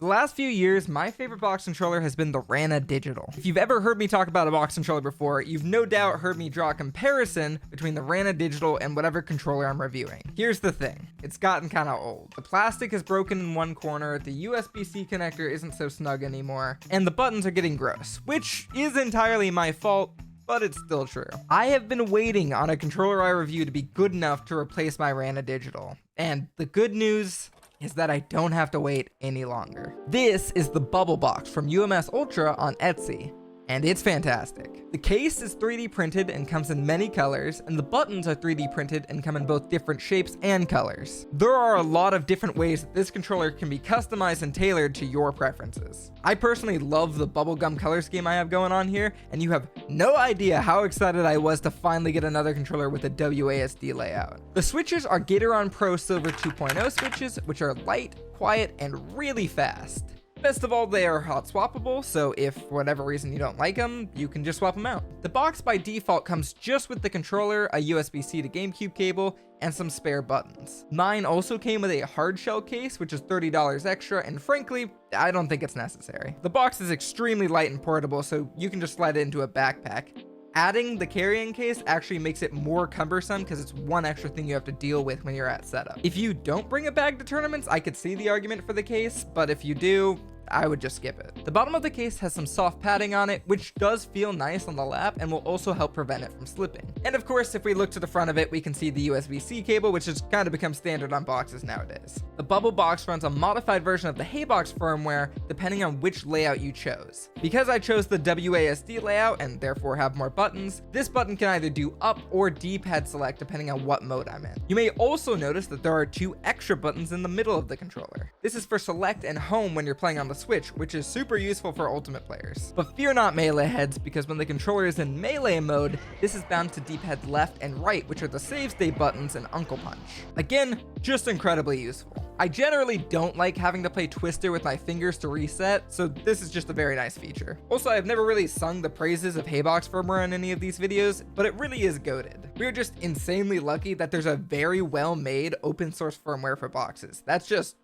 The last few years, my favorite box controller has been the Rana Digital. If you've ever heard me talk about a box controller before, you've no doubt heard me draw a comparison between the Rana Digital and whatever controller I'm reviewing. Here's the thing, it's gotten kind of old. The plastic is broken in one corner, the USB-C connector isn't so snug anymore, and the buttons are getting gross, which is entirely my fault, but it's still true. I have been waiting on a controller I review to be good enough to replace my Rana Digital, and the good news is that I don't have to wait any longer. This is the Bubblebox from UMS Ultra on Etsy, and it's fantastic. The case is 3D printed and comes in many colors, and the buttons are 3D printed and come in both different shapes and colors. There are a lot of different ways that this controller can be customized and tailored to your preferences. I personally love the bubblegum color scheme I have going on here, and you have no idea how excited I was to finally get another controller with a WASD layout. The switches are Gateron Pro Silver 2.0 switches, which are light, quiet, and really fast. Best of all, they are hot swappable, so if for whatever reason you don't like them, you can just swap them out. The box by default comes just with the controller, a USB-C to GameCube cable, and some spare buttons. Mine also came with a hard shell case, which is $30 extra, and frankly, I don't think it's necessary. The box is extremely light and portable, so you can just slide it into a backpack. Adding the carrying case actually makes it more cumbersome because it's one extra thing you have to deal with when you're at setup. If you don't bring a bag to tournaments, I could see the argument for the case, but if you do, I would just skip it. The bottom of the case has some soft padding on it, which does feel nice on the lap and will also help prevent it from slipping. And of course, if we look to the front of it, we can see the USB-C cable, which has kind of become standard on boxes nowadays. The Bubblebox runs a modified version of the HeyBox firmware, depending on which layout you chose. Because I chose the WASD layout and therefore have more buttons, this button can either do up or D-pad select depending on what mode I'm in. You may also notice that there are 2 extra buttons in the middle of the controller. This is for select and home when you're playing on the Switch, which is super useful for ultimate players. But fear not, melee heads, because when the controller is in melee mode, this is bound to D-pad left and right, which are the save state buttons and Uncle Punch. Again, just incredibly useful. I generally don't like having to play Twister with my fingers to reset, so this is just a very nice feature. Also, I've never really sung the praises of HeyBox firmware in any of these videos, but it really is goated. We're just insanely lucky that there's a very well-made open source firmware for boxes. That's just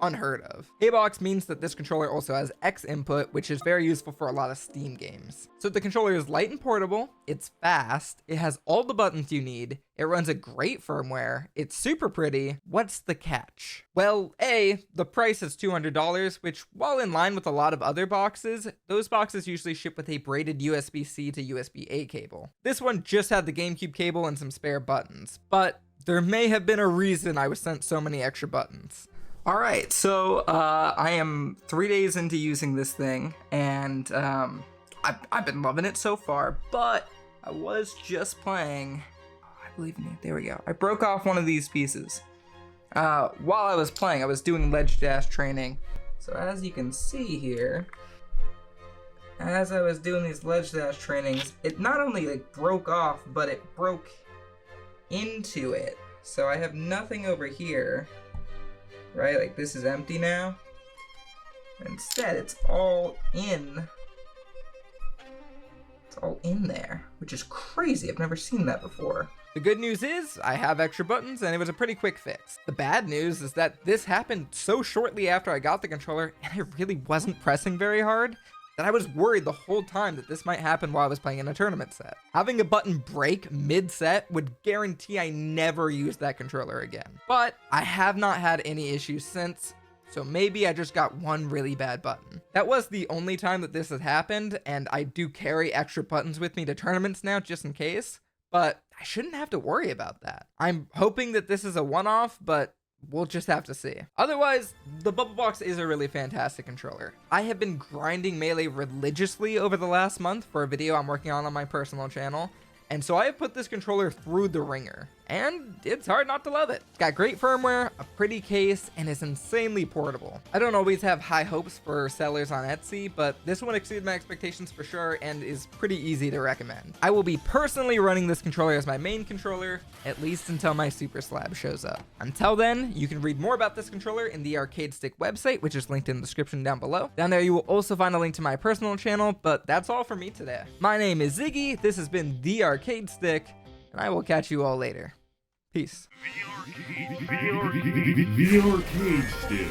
unheard of. HeyBox means that this controller also has X input, which is very useful for a lot of Steam games. So the controller is light and portable, it's fast, it has all the buttons you need, it runs a great firmware, it's super pretty. What's the catch? Well, A, the price is $200, which while in line with a lot of other boxes, those boxes usually ship with a braided USB-C to USB-A cable. This one just had the GameCube cable and some spare buttons, but there may have been a reason I was sent so many extra buttons. All right, so I am 3 days into using this thing, and I've been loving it so far, but I was just playing, I believe in it, there we go. I broke off one of these pieces. While I was playing, I was doing ledge dash training. So as you can see here, as I was doing these ledge dash trainings, it not only like broke off, but it broke into it. So I have nothing over here. Right, like this is empty now. Instead, it's all in there, which is crazy. I've never seen that before. The good news is I have extra buttons and it was a pretty quick fix. The bad news is that this happened so shortly after I got the controller and it really wasn't pressing very hard that I was worried the whole time that this might happen while I was playing in a tournament set. Having a button break mid-set would guarantee I never use that controller again. But I have not had any issues since, so maybe I just got one really bad button. That was the only time that this has happened, and I do carry extra buttons with me to tournaments now just in case, but I shouldn't have to worry about that. I'm hoping that this is a one-off, but we'll just have to see. Otherwise, the Bubblebox is a really fantastic controller. I have been grinding Melee religiously over the last month for a video I'm working on my personal channel, and so I have put this controller through the ringer, and it's hard not to love it. It's got great firmware, a pretty case, and is insanely portable. I don't always have high hopes for sellers on Etsy, but this one exceeded my expectations for sure and is pretty easy to recommend. I will be personally running this controller as my main controller, at least until my Super Slab shows up. Until then, you can read more about this controller in the Arcade Stick website, which is linked in the description down below. Down there, you will also find a link to my personal channel, but that's all for me today. My name is Ziggy, this has been the Arcade Stick, and I will catch you all later. Peace. The Arcade Stick.